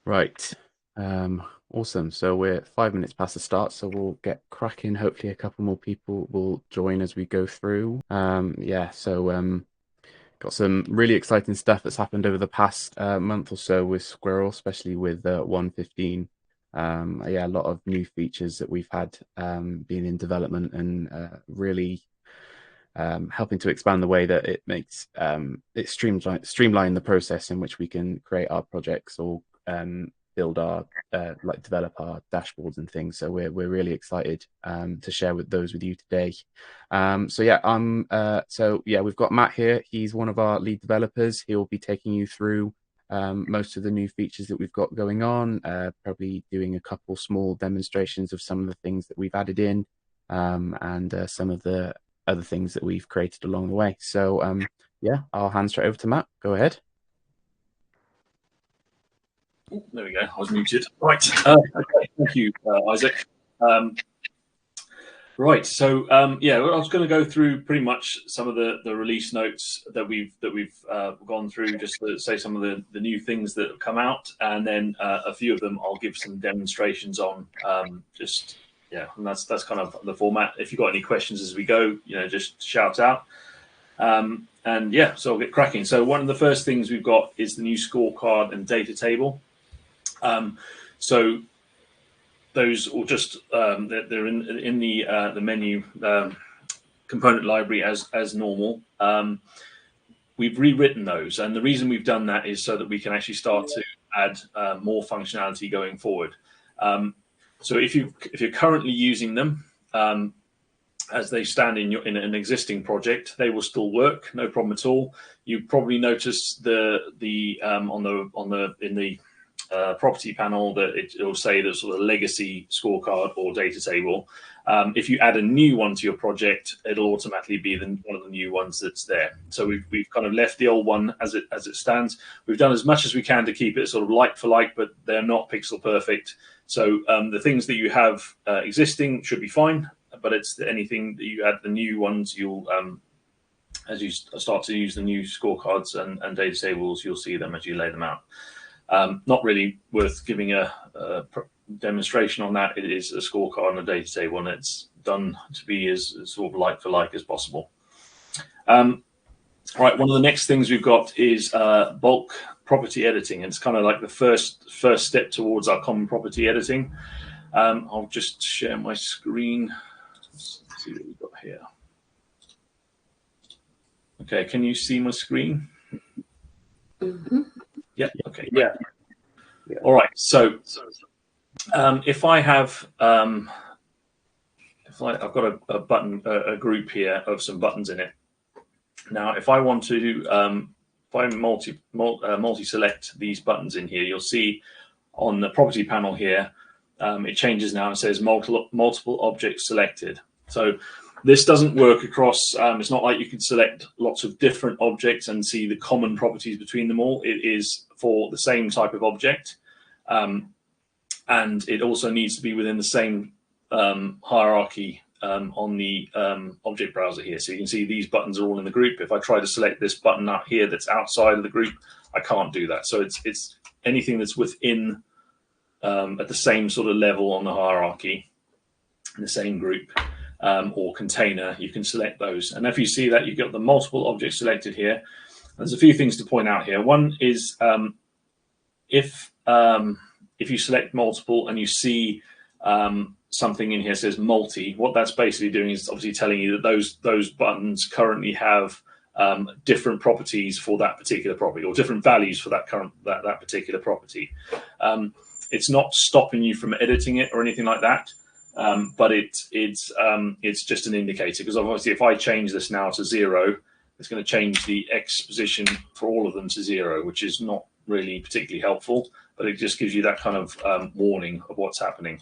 Right. Awesome. So we're 5 minutes past the start, so we'll get cracking. Hopefully, a couple more people will join as we go through. Yeah. Got some really exciting stuff that's happened over the past month or so with Squirrel, especially with 1.15. Yeah, a lot of new features that we've had being in development and really helping to expand the way that it makes it streamline the process in which we can create our projects or build our like develop our dashboards and things. So we're really excited to share with those with you today. So yeah, we've got Matt here. He's one of our lead developers. He'll be taking you through most of the new features that we've got going on. Probably doing a couple small demonstrations of some of the things that we've added in and some of the other things that we've created along the way. So yeah, I'll hand straight over to Matt. Go ahead. Oh, there we go. I was muted. Right. Okay. Thank you, Isaac. Right. So yeah, I was going to go through pretty much some of the release notes that we've gone through, just to say some of the new things that have come out, and then a few of them I'll give some demonstrations on. Just yeah, and that's kind of the format. If you've got any questions as we go, just shout out. And yeah, so I'll get cracking. So one of the first things we've got is the new scorecard and data table. So those will just they're in the menu component library as normal. We've rewritten those, and the reason we've done that is so that we can actually start to add more functionality going forward. So if you're currently using them as they stand in an existing project, they will still work, no problem at all. You probably notice in the property panel that it will say the sort of legacy scorecard or data table. If you add a new one to your project, it'll automatically be one of the new ones that's there. So we've kind of left the old one as it stands. We've done as much as we can to keep it sort of like for like, but they're not pixel perfect. So the things that you have existing should be fine, but it's anything that you add the new ones, you'll as you start to use the new scorecards and data tables, you'll see them as you lay them out. Not really worth giving a demonstration on that. It is a scorecard and a data table, and it's done to be as sort of like for like as possible. Right, one of the next things we've got is bulk property editing. It's kind of like the first step towards our common property editing. I'll just share my screen. Let's see what we've got here. Okay, can you see my screen? Mm-hmm. Yeah. Okay. Yeah. All right. So if I have I've got a button, a group here of some buttons in it. Now, if I want to, if I multi-select these buttons in here, you'll see on the property panel here, it changes now and says multiple objects selected. So this doesn't work across, it's not like you can select lots of different objects and see the common properties between them all. It is for the same type of object. And it also needs to be within the same hierarchy on the object browser here. So you can see these buttons are all in the group. If I try to select this button out here that's outside of the group, I can't do that. So it's anything that's within at the same sort of level on the hierarchy in the same group or container, you can select those. And if you see that, you've got the multiple objects selected here. There's a few things to point out here. One is if you select multiple and you see something in here says multi, what that's basically doing is obviously telling you that those buttons currently have different properties for that particular property, or different values for that particular property. It's not stopping you from editing it or anything like that, but it's just an indicator, because obviously if I change this now to 0, it's going to change the X position for all of them to 0, which is not really particularly helpful, but it just gives you that kind of warning of what's happening.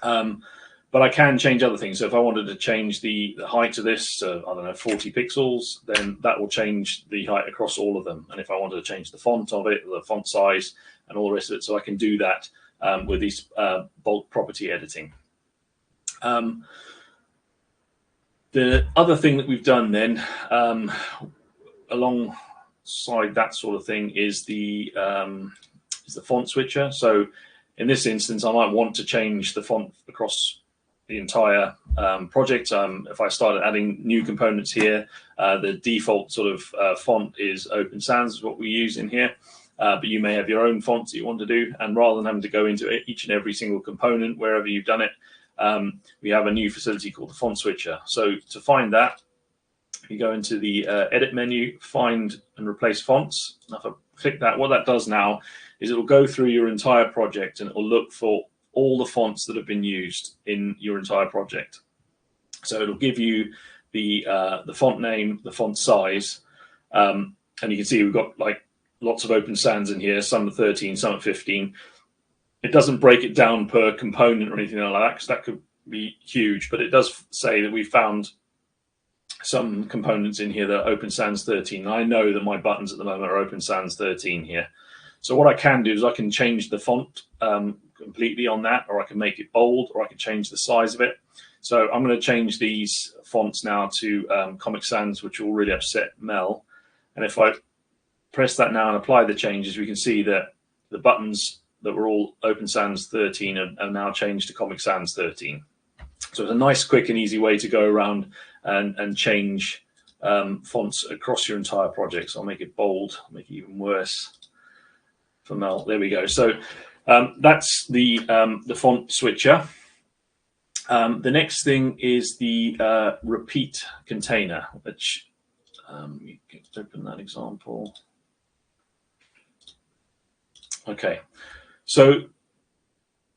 But I can change other things. So if I wanted to change the height of this to, I don't know, 40 pixels, then that will change the height across all of them. And if I wanted to change the font of it, the font size, and all the rest of it, so I can do that with these bulk property editing. The other thing that we've done then, alongside that sort of thing, is the is the font switcher. So in this instance, I might want to change the font across the entire project. If I started adding new components here, the default sort of font is Open Sans, is what we use in here. But you may have your own fonts that you want to do. And rather than having to go into each and every single component, wherever you've done it, we have a new facility called the font switcher. So to find that, you go into the edit menu, find and replace fonts. And if I click that, what that does now is it will go through your entire project and it will look for all the fonts that have been used in your entire project. So it'll give you the font name, the font size, and you can see we've got like lots of Open Sans in here, some at 13, some at 15. It doesn't break it down per component or anything like that, because that could be huge, but it does say that we found some components in here that are Open Sans 13. And I know that my buttons at the moment are Open Sans 13 here. So what I can do is I can change the font completely on that, or I can make it bold, or I can change the size of it. So I'm going to change these fonts now to Comic Sans, which will really upset Mel. And if I press that now and apply the changes, we can see that the buttons that were all Open Sans 13 are now changed to Comic Sans 13. So it's a nice, quick and easy way to go around and change fonts across your entire project. So I'll make it bold, make it even worse for Mel. There we go. So that's the font switcher. The next thing is the repeat container, which you can open that example. Okay, so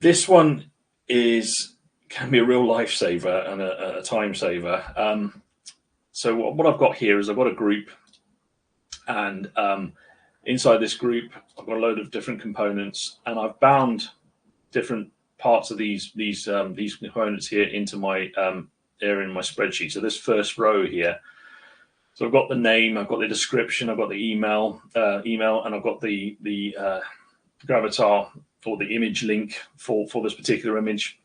this one can be a real lifesaver and a time saver. So what I've got here is I've got a group, and inside this group I've got a load of different components, and I've bound different parts of these components here into my area in my spreadsheet. So this first row here, so I've got the name, I've got the description, I've got the email, and I've got the gravatar or the image link for this particular image.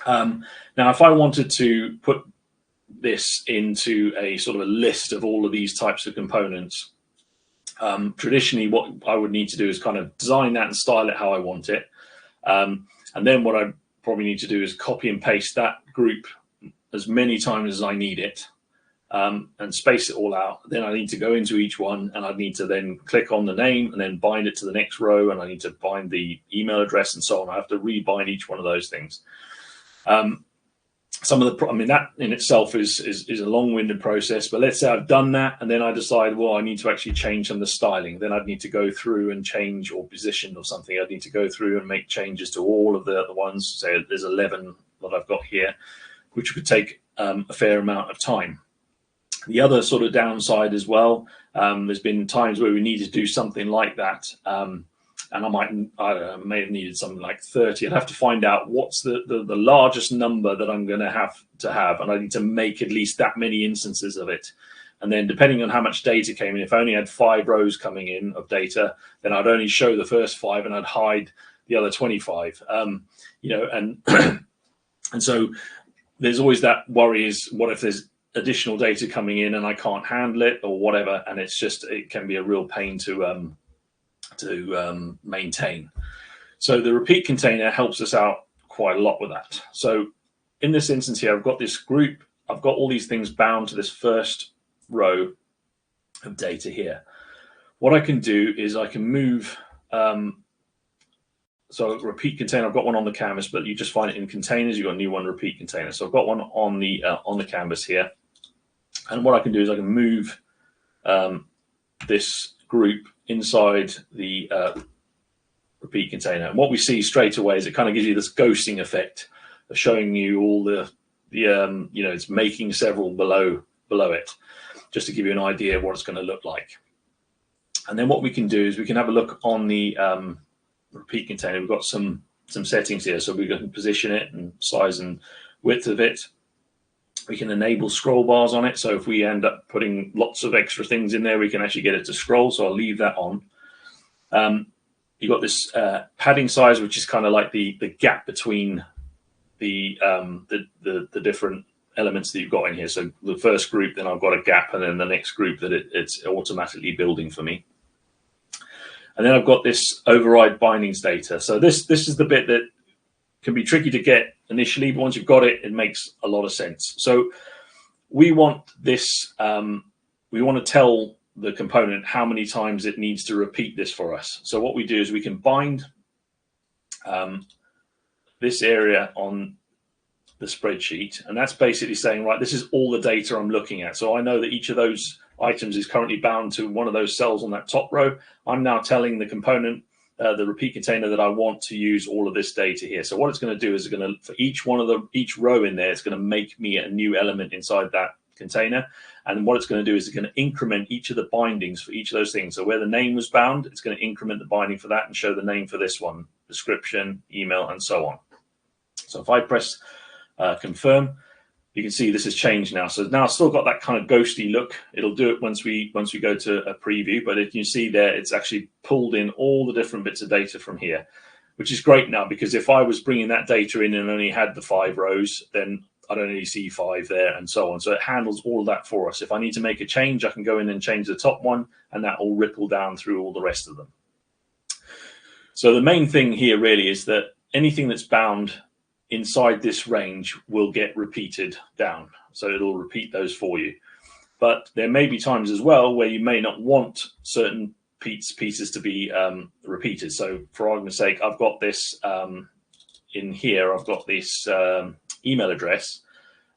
Now, if I wanted to put this into a sort of a list of all of these types of components, traditionally what I would need to do is kind of design that and style it how I want it. And then what I probably need to do is copy and paste that group as many times as I need it, and space it all out. Then I need to go into each one, and I need to then click on the name and then bind it to the next row, and I need to bind the email address and so on. I have to rebind each one of those things. Some of the, that in itself is a long-winded process, but let's say I've done that, and then I decide, well, I need to actually change some of the styling. Then I'd need to go through and change, or position or something. I'd need to go through and make changes to all of the other ones. Say there's 11 that I've got here, which could take a fair amount of time. The other sort of downside as well, there's been times where we need to do something like that, and I may have needed something like 30. I'd have to find out what's the largest number that I'm going to have, and I need to make at least that many instances of it. And then depending on how much data came in, if I only had 5 rows coming in of data, then I'd only show the first 5 and I'd hide the other 25. And and so there's always that worry, is what if there's additional data coming in and I can't handle it or whatever, and it can be a real pain to maintain. So the repeat container helps us out quite a lot with that. So in this instance here, I've got this group, I've got all these things bound to this first row of data here. What I can do is I can move, so repeat container, I've got one on the canvas, but you just find it in containers, you've got a new one, repeat container. So I've got one on the canvas here. And what I can do is I can move this group inside the repeat container. And what we see straight away is it kind of gives you this ghosting effect of showing you all the it's making several below it, just to give you an idea of what it's going to look like. And then what we can do is we can have a look on the repeat container. We've got some settings here, so we can position it and size and width of it. We can enable scroll bars on it, so if we end up putting lots of extra things in there, we can actually get it to scroll. So I'll leave that on. You've got this padding size, which is kind of like the gap between the different elements that you've got in here. So the first group, then I've got a gap, and then the next group that it's automatically building for me. And then I've got this override bindings data. So this is the bit that can be tricky to get initially, but once you've got it, it makes a lot of sense. So we want this, we want to tell the component how many times it needs to repeat this for us. So what we do is we can bind this area on the spreadsheet, and that's basically saying, right, this is all the data I'm looking at. So I know that each of those items is currently bound to one of those cells on that top row. I'm now telling the component, the repeat container, that I want to use all of this data here. So what it's going to do is it's going to, for each row in there, it's going to make me a new element inside that container. And what it's going to do is it's going to increment each of the bindings for each of those things. So where the name was bound, it's going to increment the binding for that and show the name for this one, description, email, and so on. So if I press confirm, you can see this has changed now. So now I've still got that kind of ghosty look. It'll do it once we go to a preview, but if you see there, it's actually pulled in all the different bits of data from here, which is great now, because if I was bringing that data in and only had the 5 rows, then I'd only see 5 there and so on. So it handles all of that for us. If I need to make a change, I can go in and change the top one, and that will ripple down through all the rest of them. So the main thing here really is that anything that's bound inside this range will get repeated down. So it'll repeat those for you. But there may be times as well where you may not want certain pieces to be repeated. So for argument's sake, I've got this in here, I've got this email address,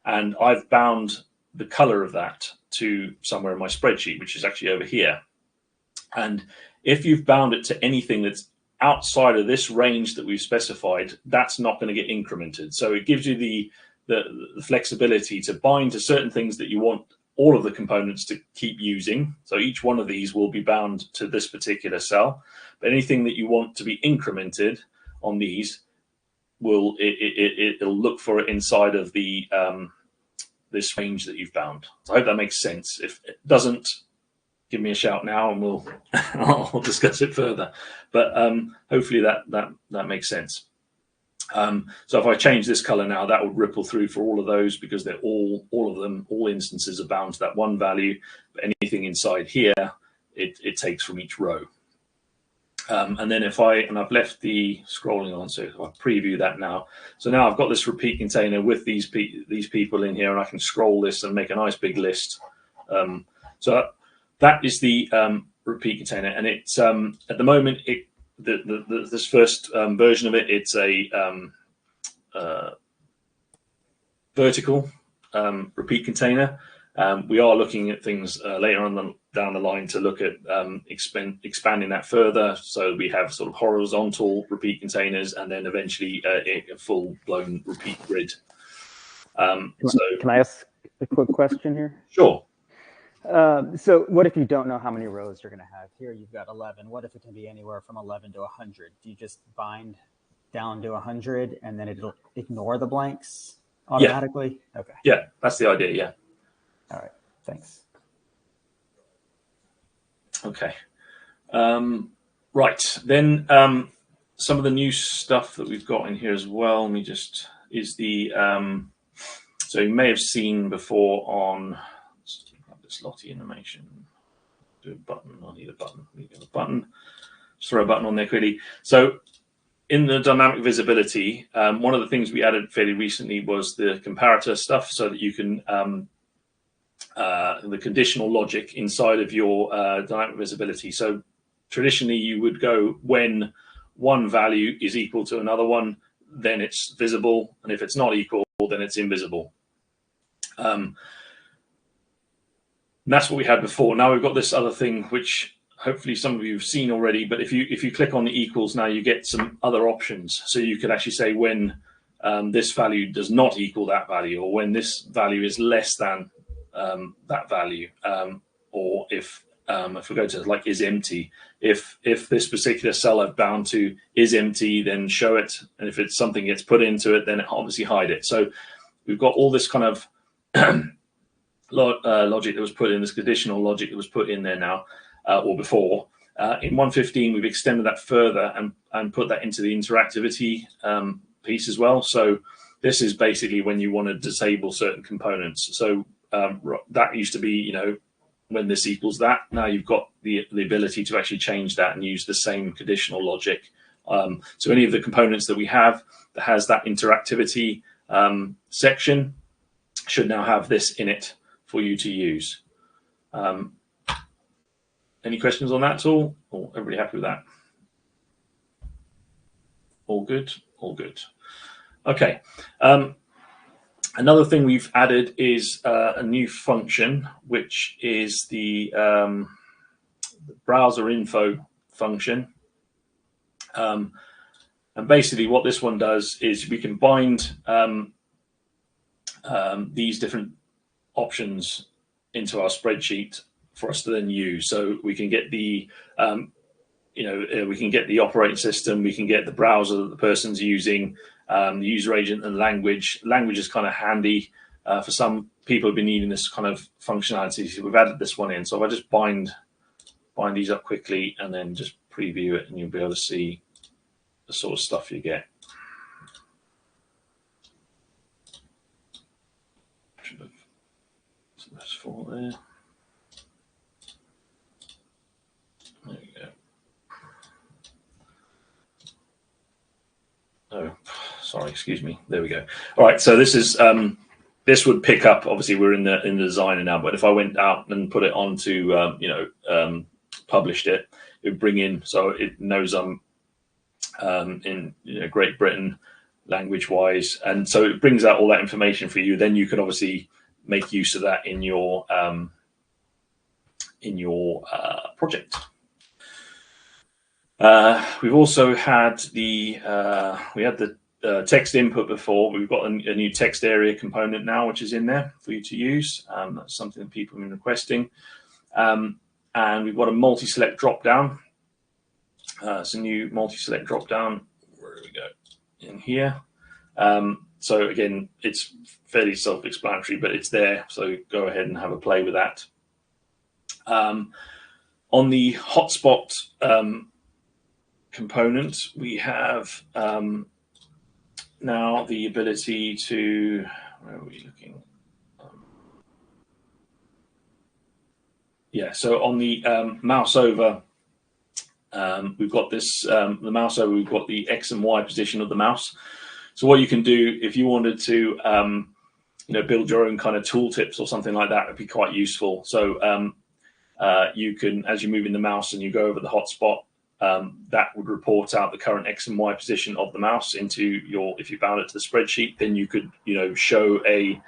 and I've bound the color of that to somewhere in my spreadsheet, which is actually over here. And if you've bound it to anything that's outside of this range that we've specified, that's not going to get incremented. So it gives you the flexibility to bind to certain things that you want all of the components to keep using. So each one of these will be bound to this particular cell, but anything that you want to be incremented on these will it'll look for it inside of the this range that you've bound. So I hope that makes sense. If it doesn't, give me a shout now and we'll I'll discuss it further. But hopefully that makes sense. So if I change this color now, that would ripple through for all of those, because they're all instances are bound to that one value. But anything inside here, it takes from each row. And then I've left the scrolling on, so if I preview that now. So now I've got this repeat container with these people in here, and I can scroll this and make a nice big list. So that is the repeat container, and it's at the moment this first version of it, it's a vertical repeat container. We are looking at things later on down the line to look at expanding that further, so we have sort of horizontal repeat containers, and then eventually a full-blown repeat grid. Can I ask a quick question here? Sure. So what if you don't know how many rows you're going to have? Here you've got 11. What if it can be anywhere from 11 to 100? Do you just bind down to 100 and then it'll ignore the blanks automatically? Yeah. Okay. Yeah, that's the idea, yeah. All right, thanks. Okay. Right, then some of the new stuff that we've got in here as well, is the, so you may have seen before on this Lottie animation, do a button, I need a button, just throw a button on there quickly. So in the dynamic visibility, one of the things we added fairly recently was the comparator stuff, so that you can, the conditional logic inside of your dynamic visibility. So traditionally you would go, when one value is equal to another one, then it's visible, and if it's not equal, then it's invisible. That's what we had before. Now we've got this other thing, which hopefully some of you have seen already, but if you click on the equals now, you get some other options. So you could actually say when this value does not equal that value, or when this value is less than that value, or if we go to like is empty, if this particular cell I've bound to is empty, then show it, and if it's something gets put into it, then it obviously hide it. So we've got all this kind of logic that was put in, this conditional logic that was put in there now, or before. In 1.15 we've extended that further and put that into the interactivity piece as well. So this is basically when you want to disable certain components. So that used to be, when this equals that, now you've got the ability to actually change that and use the same conditional logic. So any of the components that we have that has that interactivity section should now have this in it for you to use. Any questions on that at all? Or everybody happy with that? All good? All good. Okay. Another thing we've added is a new function, which is the browser info function. And basically what this one does is we can bind these different options into our spreadsheet for us to then use. So we can get the we can get the operating system, we can get the browser that the person's using, the user agent, and language. Language is kind of handy for some people who've been needing this kind of functionality. So we've added this one in. So if I just bind these up quickly and then just preview it, and you'll be able to see the sort of stuff you get. Should have some S4 there. There we go. Oh, sorry, excuse me. There we go. All right, so this is this would pick up. Obviously, we're in the designer now, but if I went out and put it onto published it, it would bring in, so it knows I'm in Great Britain language-wise, and so it brings out all that information for you. Then you can obviously make use of that in your project. We've also had the text input before. We've got a new text area component now, which is in there for you to use. That's something that people have been requesting. And we've got a multi-select drop-down. It's a new multi-select drop-down. Where do we go? In here. So again, it's fairly self-explanatory, but it's there. So go ahead and have a play with that. On the hotspot component, we have now the ability to, where are we looking? Yeah, so on the mouse over, we've got this, the mouse over, we've got the X and Y position of the mouse. So what you can do if you wanted to, build your own kind of tooltips or something like that, would be quite useful. So you can, as you move in the mouse and you go over the hotspot, that would report out the current X and Y position of the mouse into your, if you bound it to the spreadsheet, then you could, show a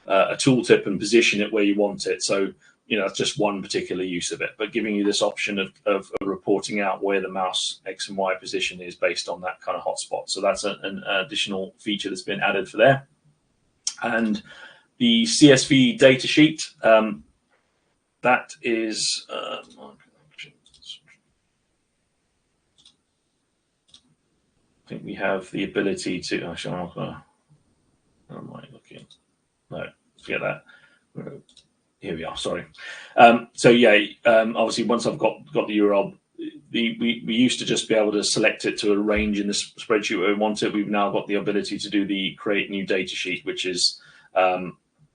tooltip and position it where you want it. So, it's just one particular use of it, but giving you this option of reporting out where the mouse X and Y position is based on that kind of hotspot. So that's an additional feature that's been added for there. And the CSV data sheet, that is, I think we have the ability to, actually, where am I looking? No, forget that. Here we are, sorry. So yeah, obviously once I've got the URL, we used to just be able to select it to arrange in the spreadsheet where we want it. We've now got the ability to do the create new data sheet, which is,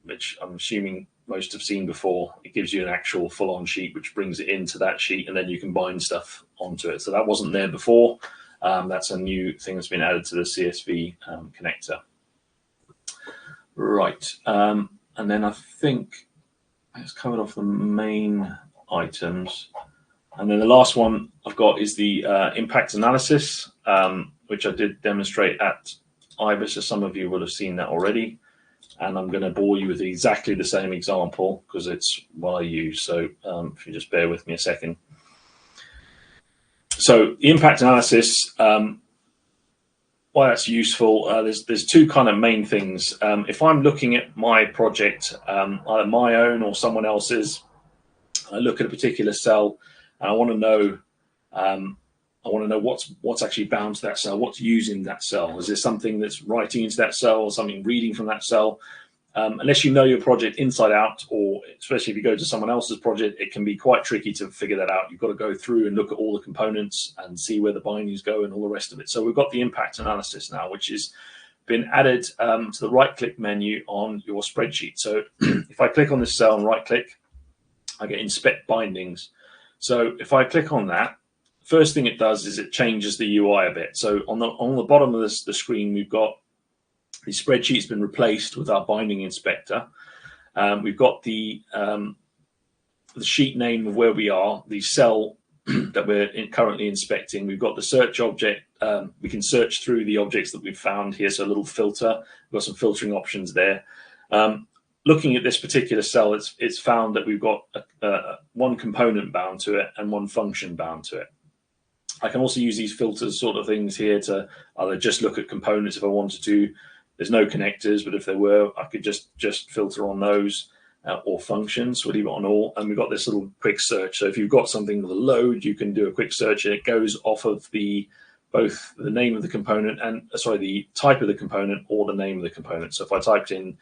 which I'm assuming most have seen before. It gives you an actual full-on sheet, which brings it into that sheet, and then you can bind stuff onto it. So that wasn't there before. That's a new thing that's been added to the CSV connector. Right, and then I think it's covered off the main items. And then the last one I've got is the impact analysis, which I did demonstrate at IBIS, as some of you will have seen that already. And I'm going to bore you with exactly the same example because it's what I use. So if you just bear with me a second. So the impact analysis, why that's useful, there's two kind of main things. If I'm looking at my project, either my own or someone else's, I look at a particular cell and I want to know what's actually bound to that cell, what's using that cell. Is there something that's writing into that cell or something reading from that cell? Unless you know your project inside out, or especially if you go to someone else's project, it can be quite tricky to figure that out. You've got to go through and look at all the components and see where the bindings go and all the rest of it. So we've got the impact analysis now, which has been added to the right-click menu on your spreadsheet. So if I click on this cell and right-click, I get inspect bindings. So if I click on that, first thing it does is it changes the UI a bit. So on the bottom of the screen, we've got the spreadsheet's been replaced with our binding inspector. We've got the sheet name of where we are, the cell that we're currently inspecting. We've got the search object. We can search through the objects that we've found here. So a little filter. We've got some filtering options there. Looking at this particular cell, it's found that we've got one component bound to it and one function bound to it. I can also use these filters sort of things here to either just look at components if I wanted to. There's no connectors, but if there were, I could just filter on those or functions. We'll leave it on all. And we've got this little quick search. So if you've got something with a load, you can do a quick search and it goes off of both the name of the component and the type of the component or the name of the component. So if I typed in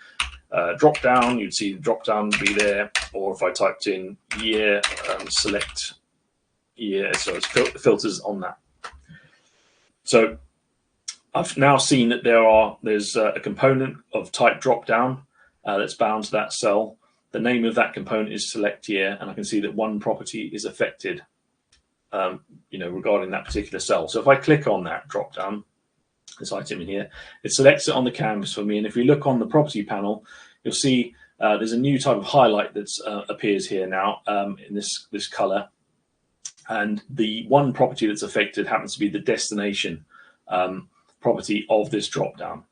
drop down, you'd see the drop down be there. Or if I typed in year, select year, so it's filters on that. So I've now seen that there's a component of type drop down that's bound to that cell. The name of that component is select year, and I can see that one property is affected, regarding that particular cell. So if I click on that drop down, this item in here, it selects it on the canvas for me. And if we look on the property panel, you'll see there's a new type of highlight that appears here now in this color. And the one property that's affected happens to be the destination property of this drop down.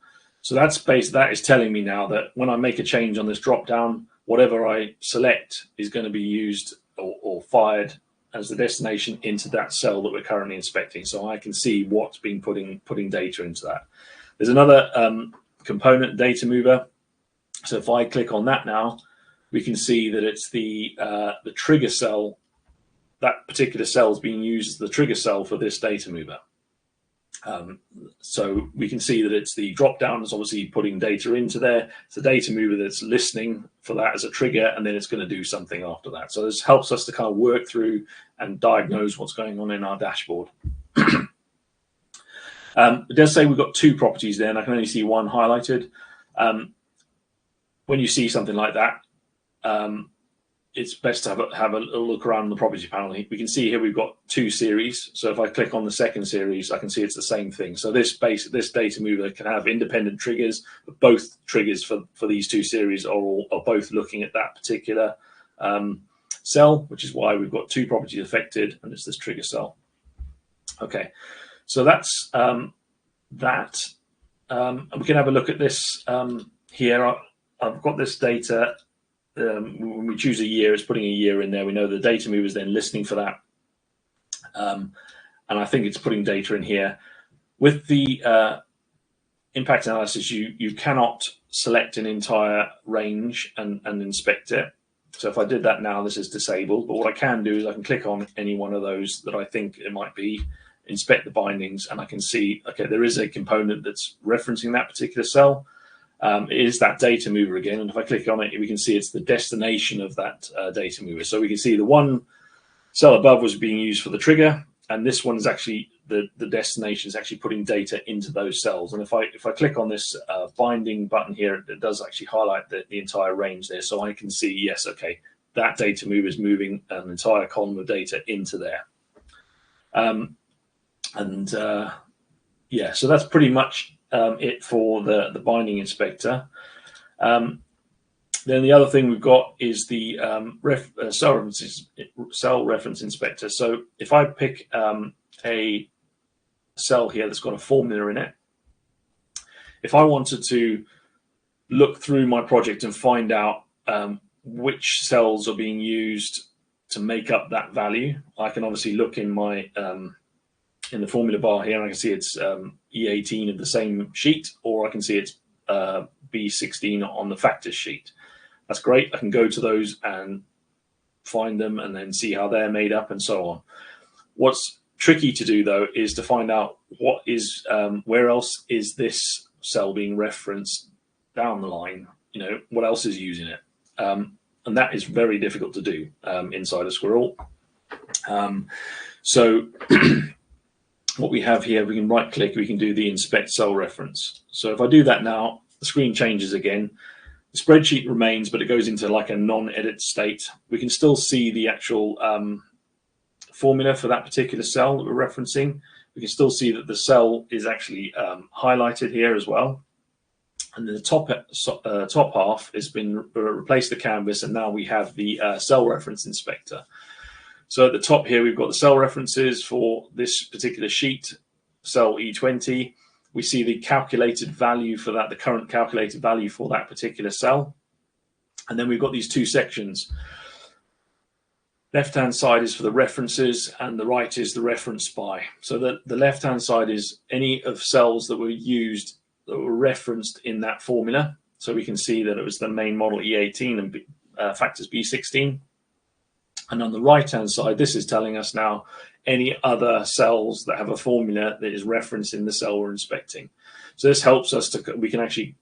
So that is telling me now that when I make a change on this drop down, whatever I select is going to be used or fired as the destination into that cell that we're currently inspecting. So I can see what's been putting data into that. There's another component, data mover. So if I click on that now, we can see that it's the trigger cell. That particular cell is being used as the trigger cell for this data mover. So we can see that it's the drop down is obviously putting data into there. It's the data mover that's listening for that as a trigger, and then it's going to do something after that. So this helps us to kind of work through and diagnose what's going on in our dashboard. It does say we've got two properties there, and I can only see one highlighted. When you see something like that, it's best to have a look around the property panel. We can see here we've got two series. So if I click on the second series, I can see it's the same thing. So this data mover can have independent triggers, but both triggers for these two series are both looking at that particular cell, which is why we've got two properties affected, and it's this trigger cell. Okay, so that's that. And we can have a look at this here. I've got this data. When we choose a year, it's putting a year in there. We know the data mover is then listening for that. And I think it's putting data in here. With the impact analysis, you cannot select an entire range and inspect it. So if I did that now, this is disabled. But what I can do is I can click on any one of those that I think it might be, inspect the bindings, and I can see, okay, there is a component that's referencing that particular cell. It is that data mover again, and if I click on it, we can see it's the destination of that data mover. So we can see the one cell above was being used for the trigger, and this one is actually the destination is actually putting data into those cells. And if I click on this binding button here, it does actually highlight the entire range there, so I can see, yes, okay, that data mover is moving an entire column of data into there. Yeah, so that's pretty much it for the binding inspector. Then the other thing we've got is the cell reference inspector. So if I pick a cell here that's got a formula in it, if I wanted to look through my project and find out which cells are being used to make up that value, I can obviously look in my in the formula bar here, and I can see it's E18 of the same sheet, or I can see it's B16 on the factors sheet. That's great. I can go to those and find them and then see how they're made up and so on. What's tricky to do though is to find out what is where else is this cell being referenced down the line. You know, what else is using it, and that is very difficult to do inside a Squirrel. So what we have here, we can right click, we can do the inspect cell reference. So if I do that now, the screen changes again. The spreadsheet remains, but it goes into like a non-edit state. We can still see the actual formula for that particular cell that we're referencing. We can still see that the cell is actually highlighted here as well. And then the top half has been replaced the canvas, and now we have the cell reference inspector. So at the top here, we've got the cell references for this particular sheet, cell E20. We see the calculated value for that, the current calculated value for that particular cell. And then we've got these two sections. Left-hand side is for the references, and the right is the reference by. So the left-hand side is any of cells that were used, that were referenced in that formula. So we can see that it was the main model E18 and factors B16. And on the right-hand side, this is telling us now any other cells that have a formula that is referenced in the cell we're inspecting. So this helps us to, we can actually,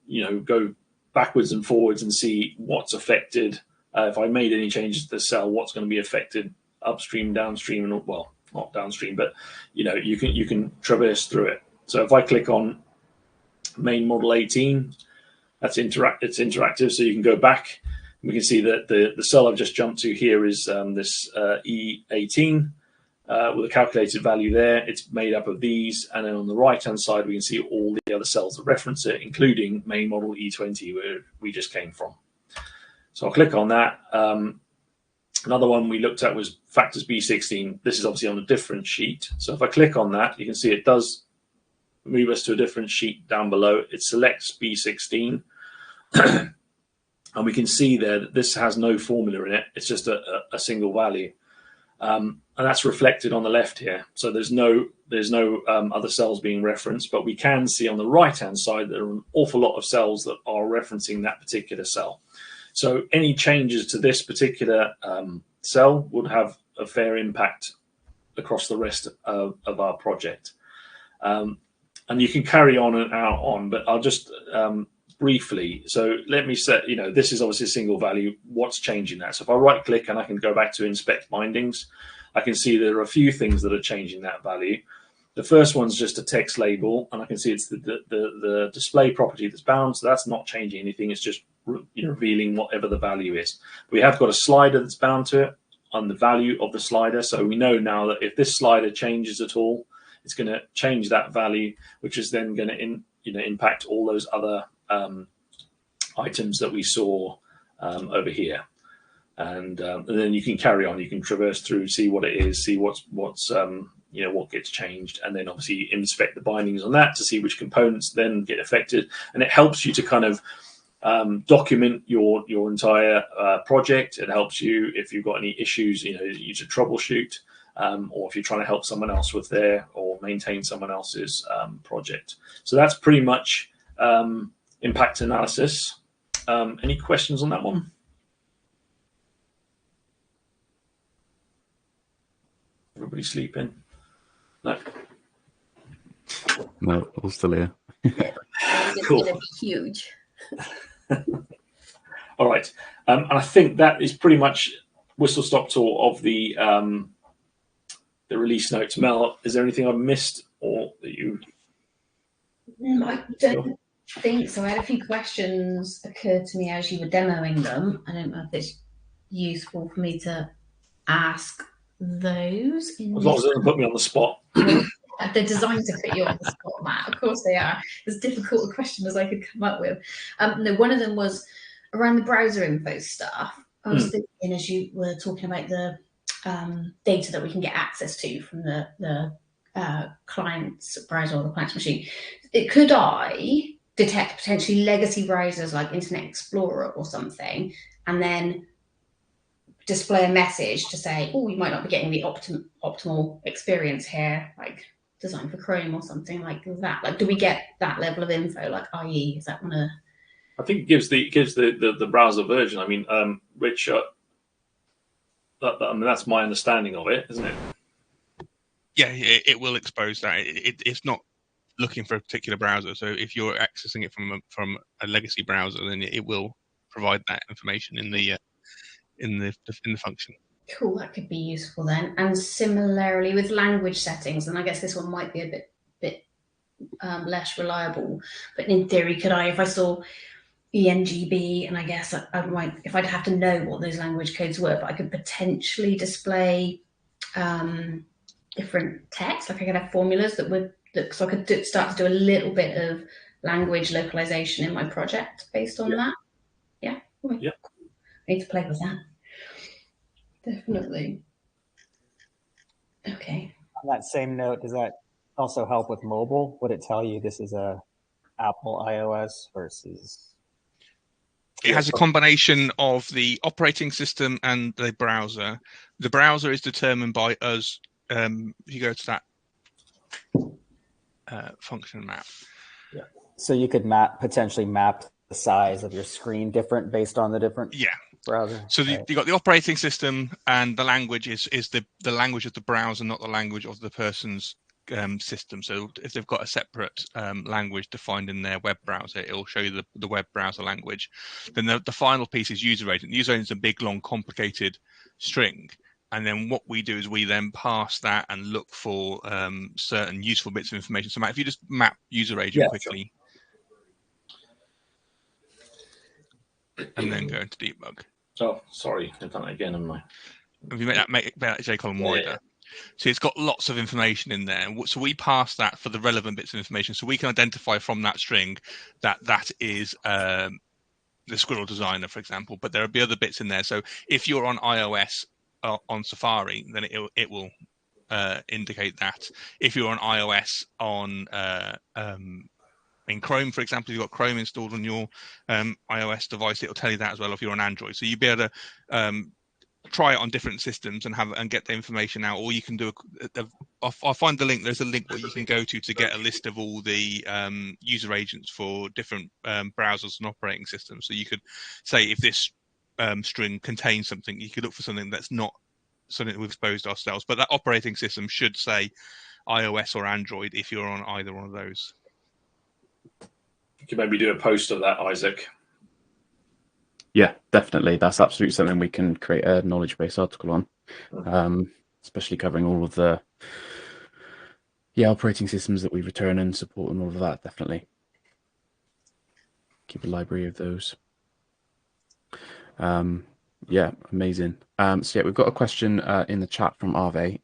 go backwards and forwards and see what's affected. If I made any changes to the cell, what's going to be affected upstream, downstream, and well, not downstream, but you can traverse through it. So if I click on main model 18, it's interactive, so you can go back. We can see that the cell I've just jumped to here is this E18 with a calculated value there. It's made up of these, and then on the right-hand side, we can see all the other cells that reference it, including main model E20, where we just came from. So I'll click on that. Another one we looked at was factors B16. This is obviously on a different sheet. So if I click on that, you can see it does move us to a different sheet down below. It selects B16. And we can see there that this has no formula in it. It's just a single value. And that's reflected on the left here. So there's no other cells being referenced, but we can see on the right-hand side there are an awful lot of cells that are referencing that particular cell. So any changes to this particular cell would have a fair impact across the rest of our project. And you can carry on and out on, but I'll just briefly. So let me set, this is obviously a single value. What's changing that? So if I right click and I can go back to inspect bindings, I can see there are a few things that are changing that value. The first one's just a text label, and I can see it's the display property that's bound. So that's not changing anything. It's just revealing whatever the value is. We have got a slider that's bound to it on the value of the slider. So we know now that if this slider changes at all, it's going to change that value, which is then going to impact all those other items that we saw over here. And then you can carry on. You can traverse through, see what it is, see what's what gets changed, and then obviously inspect the bindings on that to see which components then get affected. And it helps you to kind of document your entire project. It helps you if you've got any issues, you to troubleshoot, or if you're trying to help someone else with their or maintain someone else's project. So that's pretty much impact analysis. Any questions on that one? Everybody sleeping? No. No, all still here. It's Cool. going to be huge. All right, and I think that is pretty much whistle-stop tour of the release notes. Mel, is there anything I've missed or that you? I don't think so. I had a few questions occur to me as you were demoing them. I don't know if it's useful for me to ask those. As long as it doesn't put me on the spot. They're designed to put you on the spot, Matt. Of course they are. As difficult a question as I could come up with. No, one of them was around the browser info stuff. I was thinking as you were talking about the data that we can get access to from the client's browser or the client's machine. Could I detect potentially legacy browsers like Internet Explorer or something, and then display a message to say, oh, you might not be getting the optimal experience here, like designed for Chrome or something like that? Like, do we get that level of info? Like, i.e., is that one of? I think it gives the browser version. I mean, Rich, that's my understanding of it, isn't it? Yeah, it will expose that. It's not looking for a particular browser. So if you're accessing it from a legacy browser, then it will provide that information in the function. Cool, that could be useful then. And similarly with language settings, and I guess this one might be a bit less reliable, but in theory, could I, if I saw ENGB, and I guess I might, if I'd have to know what those language codes were, but I could potentially display different text. Like I could have formulas so I could start to do a little bit of language localization in my project based on that. Yeah. Okay. Yeah. I need to play with that. Definitely. Okay. On that same note, does that also help with mobile? Would it tell you this is a Apple iOS versus? It has a combination of the operating system and the browser. The browser is determined by us. If you go to that function map. Yeah. So you could potentially map the size of your screen different based on the different browser. So you've got the operating system, and the language is the language of the browser, not the language of the person's system. So if they've got a separate language defined in their web browser, it will show you the web browser language. Then the final piece is user agent. The user agent is a big, long, complicated string. And then what we do is we then pass that and look for certain useful bits of information. So Matt, if you just map user agent quickly, and then go into debug. Oh, sorry, I've done it again, haven't I? If you make that J column wider. So it's got lots of information in there. So we pass that for the relevant bits of information. So we can identify from that string that is the Squirrel designer, for example. But there will be other bits in there. So if you're on iOS on Safari, then it will indicate that. If you're on iOS on in Chrome, for example, if you've got Chrome installed on your iOS device, it'll tell you that as well if you're on Android. So you'll be able to try it on different systems and get the information out. Or you can do I'll find the link. There's a link where you can go to get a list of all the user agents for different browsers and operating systems. So you could say if this string contains something, you could look for something that's not something that we've exposed ourselves. But that operating system should say iOS or Android if you're on either one of those. You could maybe do a post of that, Isaac. Yeah, definitely. That's absolutely something we can create a knowledge-based article on, especially covering all of the operating systems that we return and support and all of that. Definitely. Keep a library of those. Yeah, amazing. So yeah, we've got a question in the chat from Arve.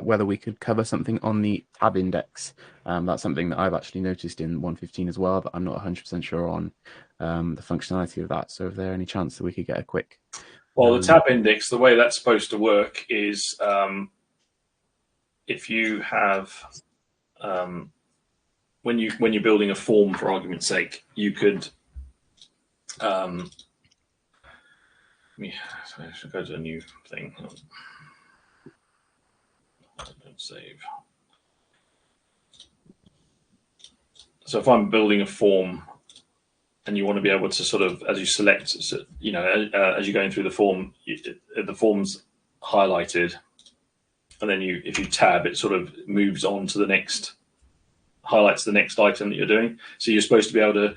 Whether we could cover something on the tab index. That's something that I've actually noticed in 1.15 as well, but I'm not 100% sure on the functionality of that. So is there any chance that we could get a quick? Well, the tab index, the way that's supposed to work is if you have when you're building a form, for argument's sake, you could I should go to a new thing. Don't save. So if I'm building a form and you want to be able to sort of, as you select, as you're going through the form, the form's highlighted, and then if you tab, it sort of moves on to the next, highlights the next item that you're doing. So you're supposed to be able to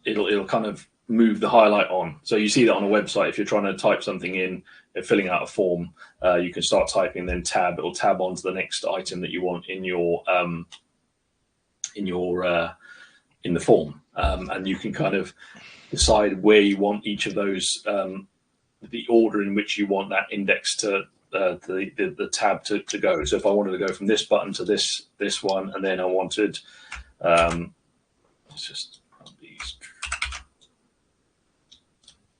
it'll kind of move the highlight on. So you see that on a website, if you're trying to type something in, filling out a form, you can start typing, then tab. It'll tab on to the next item that you want in the form, and you can kind of decide where you want each of those, the order in which you want that index to the tab to go. So if I wanted to go from this button to this one, and then I wanted let's just these.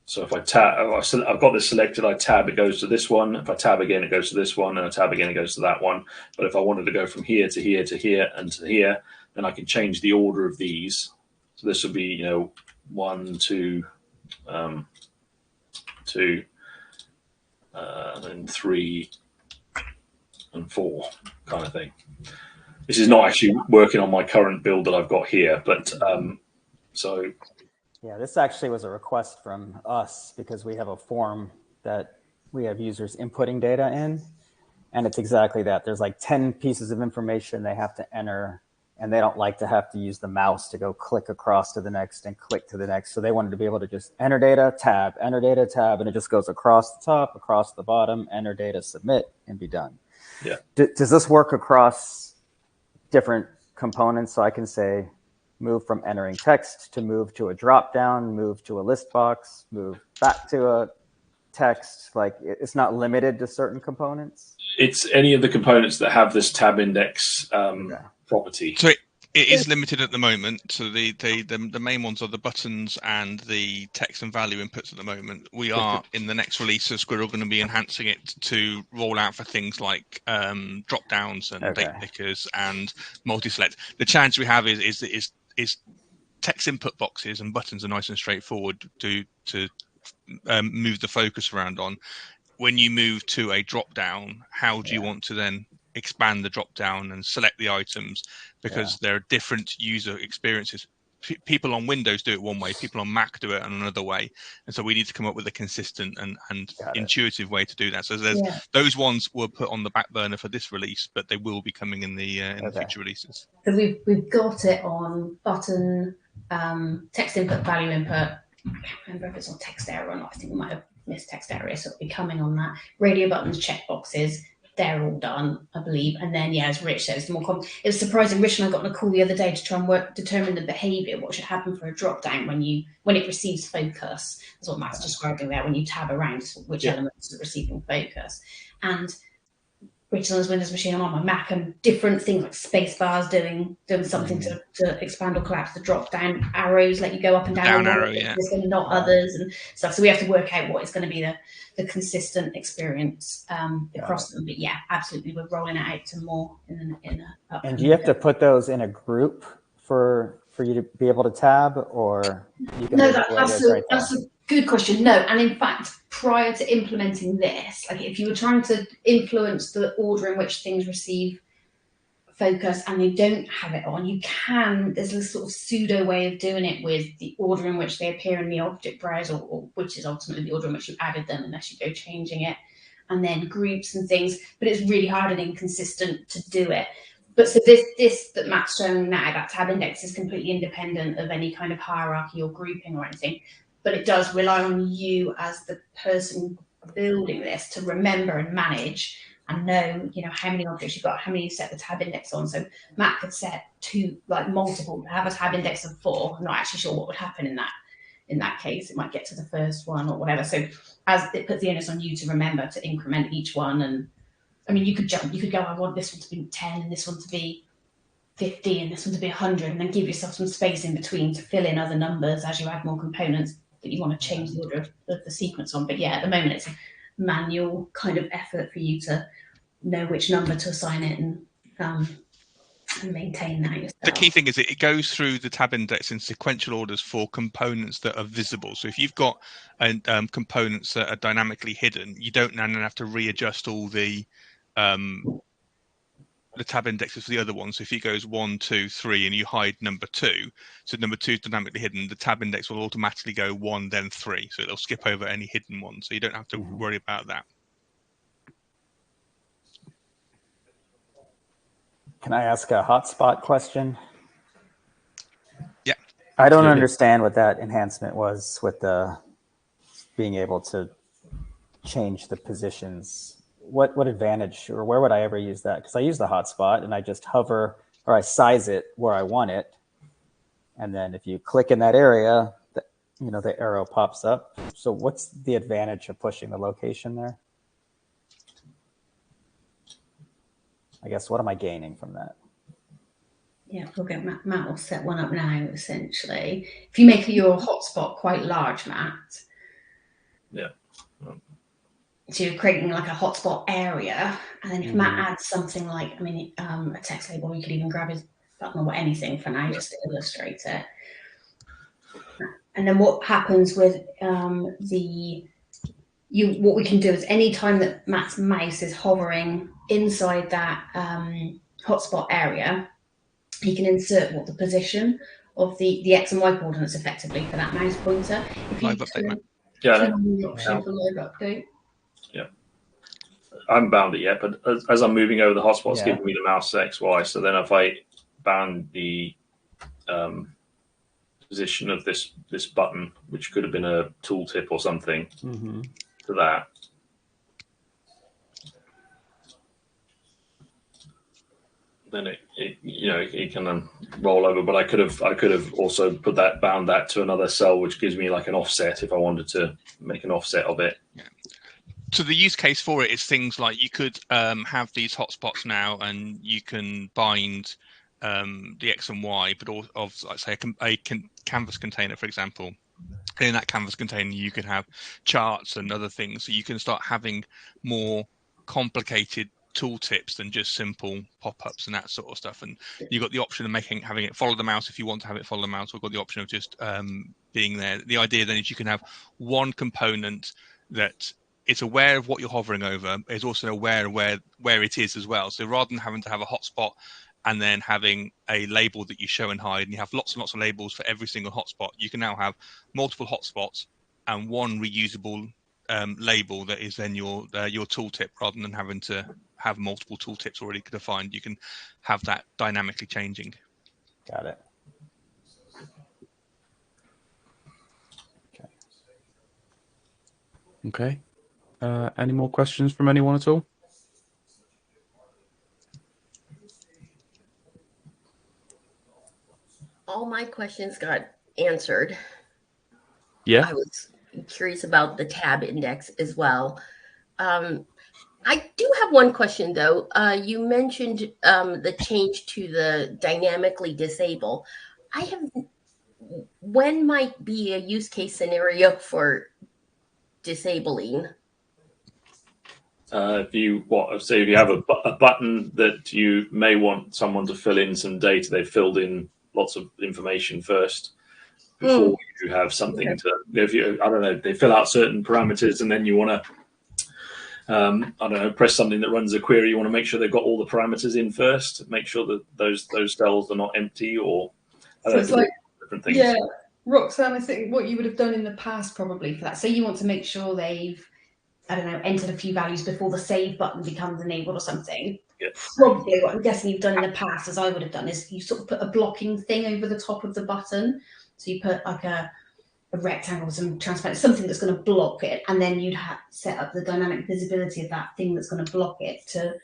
So if I tab, I've got this selected, I tab, it goes to this one. If I tab again, it goes to this one, and I tab again, it goes to that one. But if I wanted to go from here to here to here and to here, then I can change the order of these. So this will be, 1, 2, 2, then 3, and 4 kind of thing. This is not actually working on my current build that I've got here, but so. Yeah, this actually was a request from us because we have a form that we have users inputting data in, and it's exactly that. There's like 10 pieces of information they have to enter, and they don't like to have to use the mouse to go click across to the next and click to the next. So they wanted to be able to just enter data, tab, and it just goes across the top, across the bottom, enter data, submit, and be done. Yeah. Does this work across different components. So I can say move from entering text to move to a drop down, move to a list box, move back to a text. Like it's not limited to certain components. It's any of the components that have this tab index property. So it is limited at the moment. So the main ones are the buttons and the text and value inputs at the moment. We are in the next release of Squirrel going to be enhancing it to roll out for things like drop downs and date pickers and multi-select. The challenge we have is text input boxes and buttons are nice and straightforward to move the focus around on. When you move to a drop down, how do you want to then expand the drop down and select the items? Because there are different user experiences. People on Windows do it one way, people on Mac do it another way, and so we need to come up with a consistent and intuitive way to do that. So those ones were put on the back burner for this release, but they will be coming in the future releases. So we've got it on button, text input, value input. I can't remember if it's on text area or not. I think we might have missed text area, so it'll be coming on that. Radio buttons, checkboxes, they're all done, I believe. And then, as Rich says, the more common. It was surprising. Rich and I got on a call the other day to try and determine the behaviour, what should happen for a drop down when it receives focus. That's what Matt's describing there. When you tab around, which elements are receiving focus. And Rich on his Windows machine, I'm on my Mac, and different things like space bars doing something to expand or collapse the drop down, arrows let you go up and down arrow, and not others and stuff. So we have to work out what is going to be the consistent experience across them. But absolutely, we're rolling it out to more And do you have to put those in a group for you to be able to tab, or you can that's a good question. No, and in fact, prior to implementing this, like if you were trying to influence the order in which things receive focus and they don't have it on, there's a sort of pseudo way of doing it with the order in which they appear in the object browser, or which is ultimately the order in which you added them, unless you go changing it, and then groups and things. But it's really hard and inconsistent to do it. But so this that Matt's showing now, that tab index is completely independent of any kind of hierarchy or grouping or anything. But it does rely on you as the person building this to remember and manage and know, how many objects you've got, how many you set the tab index on. So Matt could set multiple, have a tab index of 4. I'm not actually sure what would happen in that case. It might get to the first one or whatever. So as it puts the onus on you to remember to increment each one. And I mean, you could go, I want this one to be 10 and this one to be 50 and this one to be 100, and then give yourself some space in between to fill in other numbers as you add more components that you want to change the order of the sequence on. But at the moment it's a manual kind of effort for you to know which number to assign it and maintain that yourself. The key thing is it goes through the tab index in sequential orders for components that are visible. So if you've got components that are dynamically hidden, you don't now have to readjust all the tab indexes for the other ones. So if it goes 1, 2, 3, and you hide number 2, so number 2 is dynamically hidden, the tab index will automatically go 1, then 3. So it'll skip over any hidden ones. So you don't have to worry about that. Can I ask a hotspot question? Yeah. I don't understand what that enhancement was with the being able to change the positions. What advantage, or where would I ever use that? Because I use the hotspot and I just hover, or I size it where I want it. And then if you click in that area, the arrow pops up. So what's the advantage of pushing the location there? I guess, what am I gaining from that? Yeah, we'll get Matt will set one up now, essentially. If you make your hotspot quite large, Matt. Yeah. So you're creating like a hotspot area, and then if Matt adds something like, a text label, you could even grab his button or anything for now, just to illustrate it. And then what happens with what we can do is any time that Matt's mouse is hovering inside that hotspot area, he can insert what the position of the X and Y coordinates effectively for that mouse pointer. If you Live update, Matt. turn on the option for live update. Yeah. I haven't bound it yet, but as I'm moving over the hotspot, it's giving me the mouse XY. So then if I bound the position of this button, which could have been a tooltip or something, to that. then it can roll over. But I could have also bound that to another cell, which gives me like an offset if I wanted to make an offset of it. Yeah. So the use case for it is things like you could have these hotspots now, and you can bind the X and Y, but all of, like, say, a canvas container, for example. And in that canvas container, you can have charts and other things. So you can start having more complicated tooltips than just simple pop-ups and that sort of stuff. And you've got the option of having it follow the mouse if you want to have it follow the mouse, or got the option of just being there. The idea then is you can have one component that it's aware of what you're hovering over, is also aware of where it is as well. So rather than having to have a hotspot and then having a label that you show and hide, and you have lots and lots of labels for every single hotspot, you can now have multiple hotspots and one reusable label that is then your tooltip, rather than having to have multiple tooltips already defined. You can have that dynamically changing. Got it. Okay. Any more questions from anyone at all? All my questions got answered. Yeah. I was curious about the tab index as well. I do have one question though. You mentioned the change to the dynamically disable. When might be a use case scenario for disabling? If you have a button that you may want someone to fill in some data, they've filled in lots of information first before you have something to. If I don't know, they fill out certain parameters, and then you want to, press something that runs a query. You want to make sure they've got all the parameters in first. Make sure that those cells are not empty, or it's like different things. Yeah, Roxanne, I think what you would have done in the past probably for that. So you want to make sure they've, I don't know, entered a few values before the save button becomes enabled or something. Yeah. Probably what I'm guessing you've done in the past, as I would have done, is you sort of put a blocking thing over the top of the button. So you put like a rectangle with some transparent, something that's going to block it, and then you'd have set up the dynamic visibility of that thing that's going to block it to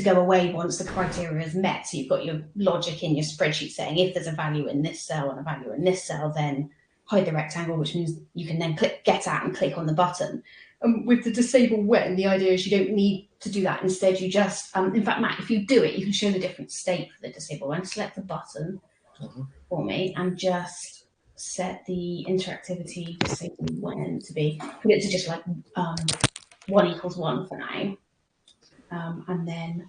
go away once the criteria is met. So you've got your logic in your spreadsheet saying if there's a value in this cell and a value in this cell, then hide the rectangle, which means you can then click get out and click on the button. With the disable when, the idea is you don't need to do that. Instead, you just, in fact, Matt, if you do it, you can show the different state for the disable when. Select the button for me and just set the interactivity disable when to be, put it to just like 1 = 1 for now. And then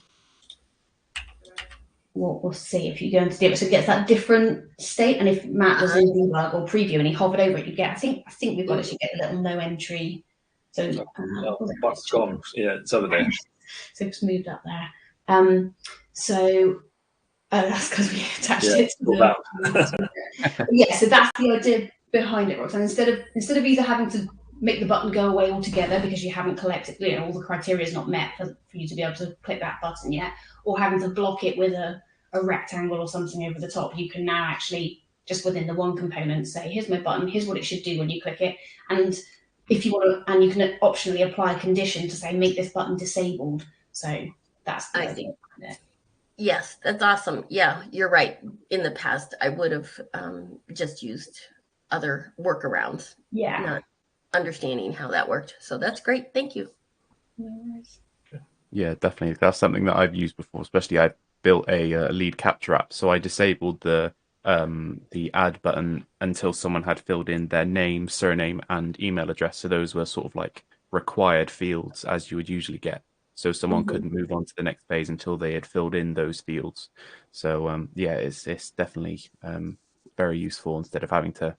we'll see if you go into debug. So it gets that different state. And if Matt was in debug or preview and he hovered over it, you get, I think we've got it, you get a little no entry. So Button's gone. Yeah, it's over there. So it's moved up there. That's because we attached it to the yeah, so that's the idea behind it, Roxanne. Instead of either having to make the button go away altogether because you haven't collected, all the criteria is not met for you to be able to click that button yet, or having to block it with a rectangle or something over the top, you can now actually just within the one component say, here's my button, here's what it should do when you click it, and if you want to, and you can optionally apply a condition to say make this button disabled. So that's the idea behind it. Yes, that's awesome. Yeah, you're right. In the past, I would have just used other workarounds. Yeah. Not understanding how that worked. So that's great. Thank you. Yeah, definitely. That's something that I've used before. Especially, I built a lead capture app, so I disabled the add button until someone had filled in their name, surname, and email address. So those were sort of like required fields, as you would usually get. So someone couldn't move on to the next phase until they had filled in those fields. So yeah, it's definitely very useful instead of having to,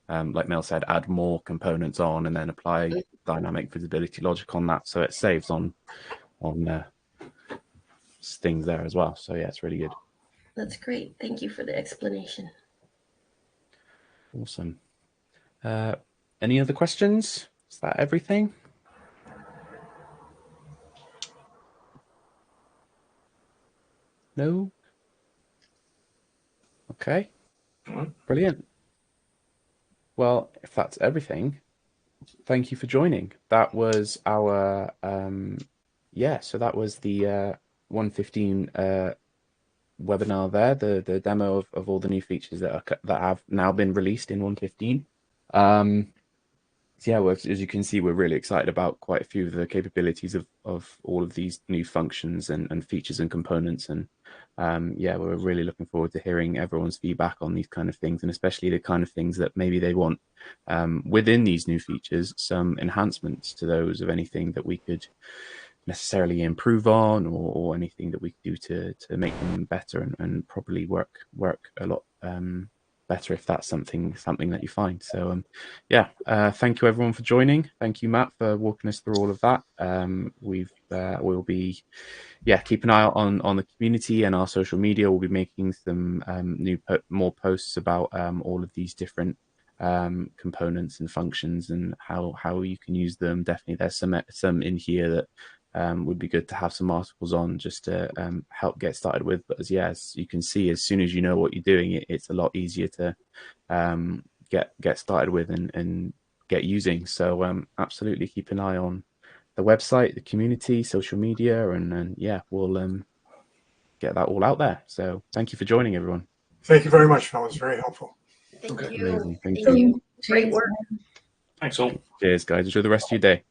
like Mel said, add more components on and then apply dynamic visibility logic on that. So it saves on things there as well. So yeah, it's really good. That's great. Thank you for the explanation. Awesome. Any other questions? Is that everything? No? Okay. Brilliant. Well, if that's everything, thank you for joining. That was our so that was the 1.15 webinar there, the demo of all the new features that have now been released in 1.15. So yeah, well, as you can see, we're really excited about quite a few of the capabilities of all of these new functions and features and components. And yeah, we're really looking forward to hearing everyone's feedback on these kind of things, and especially the kind of things that maybe they want within these new features, some enhancements to those of anything that we could necessarily improve on, or anything that we could do to make them better and probably work a lot better, if that's something that you find. So yeah, thank you everyone for joining. Thank you, Matt, for walking us through all of that. We'll be, yeah, keep an eye out on the community and our social media. We'll be making some more posts about all of these different components and functions and how you can use them. Definitely there's some in here that would be good to have some articles on, just to help get started with. But as you can see, as soon as you know what you're doing, it's a lot easier to get started with and get using. So absolutely keep an eye on the website, the community, social media, and yeah, we'll get that all out there. So thank you for joining, everyone. Thank you very much, fellas. Very helpful. Thank you. Amazing. Thank Thank you. you. Great work. Thanks all. Cheers, guys. Enjoy the rest of your day.